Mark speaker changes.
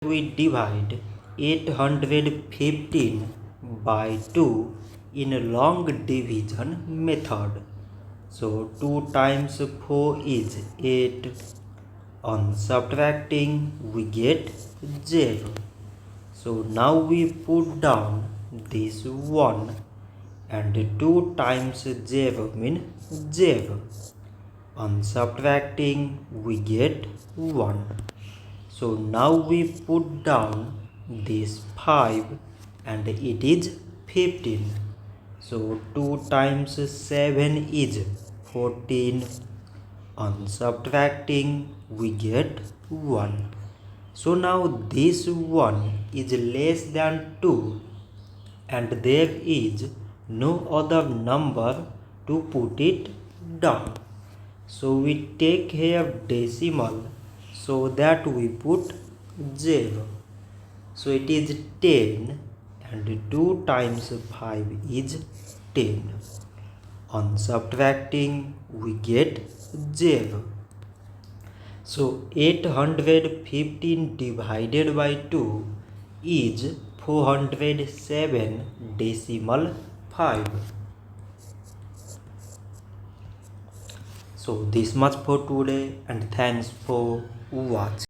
Speaker 1: we divide 815 by 2 in a long division method. So 2 times 4 is 8. On subtracting we get 0. So now we put down this 1 and 2 times 0 means 0. On subtracting we get 1. So now we put down this 5 and it is 15. So 2 times 7 is 14. On subtracting we get 1. So now this 1 is less than 2 and there is no other number to put it down. So we take here decimal so that we put 0. So it is 10 and 2 times 5 is 10. On subtracting we get 0. So 815 divided by 2 is 407.5. So this much for today and thanks for watching.